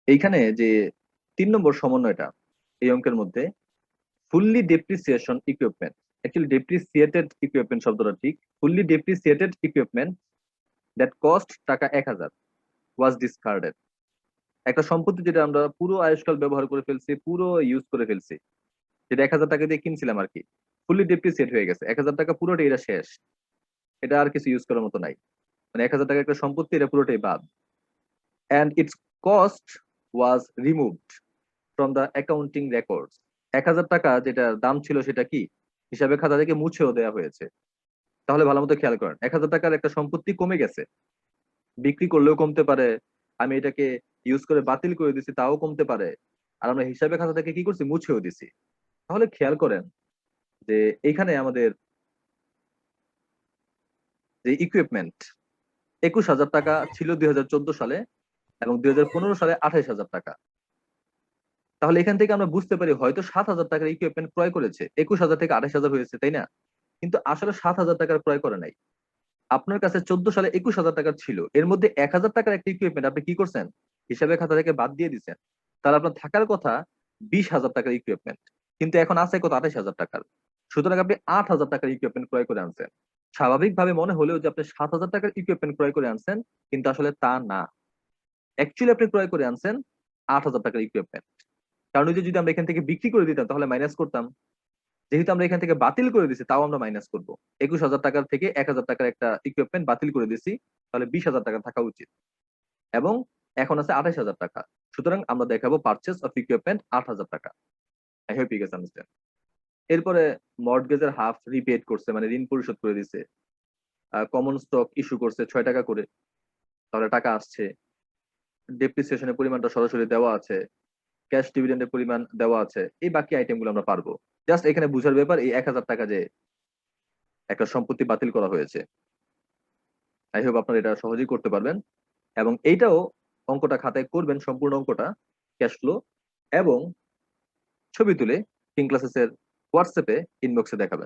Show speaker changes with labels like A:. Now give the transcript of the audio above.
A: এইখানে যে 3 নম্বর সমন্বয়টা এই অঙ্কের মধ্যে fully depreciation equipment, actually depreciated equipment শব্দটা ঠিক, fully depreciated equipment that cost টাকা 1,000 ওয়াজ ডিসকার্ডেড। একটা সম্পত্তি যেটা আমরা পুরো আয়ুষ্কাল ব্যবহার করে ফেলছি, পুরো ইউজ করে ফেলছি, যেটা 1,000 টাকা দিয়ে কিনছিলাম আর কি, ফুললি ডেপ্রিসিয়েট হয়ে গেছে, 1,000 টাকা পুরোটাই এটা শেষ, এটা আর কিছু ইউজ করার মতো নাই। মানে 1,000 টাকা একটা সম্পত্তি, এটা পুরোটাই বাদ। And it's cost was removed from the accounting records. 1,000 টাকা যেটা দাম ছিল সেটা কি হিসাবে খাতা থেকে মুছেও দেওয়া হয়েছে। তাহলে ভালো মতো খেয়াল করেন, 1,000 টাকার একটা সম্পত্তি কমে গেছে, বিক্রি করলেও কমতে পারে, আমি এটাকে ইউজ করে বাতিল করে দিছি তাও কমতে পারে, আর আমরা হিসাবে খাতা থেকে কি করছি, মুছেও দিছি। তাহলে খেয়াল করেন যে এইখানে আমাদের যে ইকুইপমেন্ট 21,000 টাকা ছিল 2014 সালে, এবং 2015 সালে 28,000 টাকা। তাহলে এখান থেকে আমরা বুঝতে পারি হয়তো 7,000 টাকার ইকুইপমেন্ট ক্রয় করেছে, 21,000 থেকে 28,000 হয়েছে, তাই না? কিন্তু আসলে 7,000 টাকার ক্রয় করে নাই। আপনার কাছে 14 সালে 21,000 টাকা ছিল, এর মধ্যে 1,000 টাকার একটা ইকুইপমেন্ট আপনি কি করছেন, হিসাবে খাতা থেকে বাদ দিয়ে দিচ্ছেন। তাহলে আপনার থাকার কথা 20,000 টাকার ইকুইপমেন্ট, কিন্তু এখন আছে কত, 28,000 টাকার। সুতরাং আপনি 8,000 টাকার ইকুইপমেন্ট ক্রয় করে আনছেন। স্বাভাবিকভাবে মনে হলেও যে আপনি 7,000 টাকার ইকুইপমেন্ট ক্রয় করে আনছেন, কিন্তু আসলে তা না। অ্যাকচুয়ালি আপনি ক্রয় করে আনছেন 8,000 টাকার ইকুইপমেন্ট। কারণ ওই যে যদি আমরা এখান থেকে বিক্রি করে দিতাম তাহলে মাইনাস করতাম, যেহেতু আমরা এখান থেকে বাতিল করে দিছি তাও আমরা মাইনাস করবো। 21,000 টাকার থেকে 1,000 টাকার একটা ইকুইপমেন্ট বাতিল করে দিছি, তাহলে 20,000 টাকা থাকা উচিত, এবং এখন আছে 28,000 টাকা। সুতরাং আমরা দেখাবো পারচেস অফ ইকুইপমেন্ট 8,000 টাকা। I hope you guess understand. এরপরে মর্টগেজের হাফ রিপেড করছে, মানে ঋণ পরিশোধ করে দিছে। কমন স্টক ইস্যু করছে 6 টাকা করে, তাহলে টাকা আসছে। ডেপ্রিসিয়েশনের পরিমাণটা সরাসরি দেওয়া আছে, ক্যাশ ডিভিডেন্ডের পরিমাণ দেওয়া আছে। এই বাকি আইটেম গুলো আমরা পারবো। জাস্ট এখানে বুঝার ব্যাপার এই 1,000 টাকা যে একটা সম্পত্তি বাতিল করা হয়েছে। আই হোপ আপনারা এটা সহজেই করতে পারবেন, এবং এইটাও অঙ্কটা খাতায় করবেন, সম্পূর্ণ অঙ্কটা ক্যাশ ফ্লো, এবং ছবি তুলে কিং ক্লাসেস এর হোয়াটসঅ্যাপে ইনবক্সে দেখাবেন।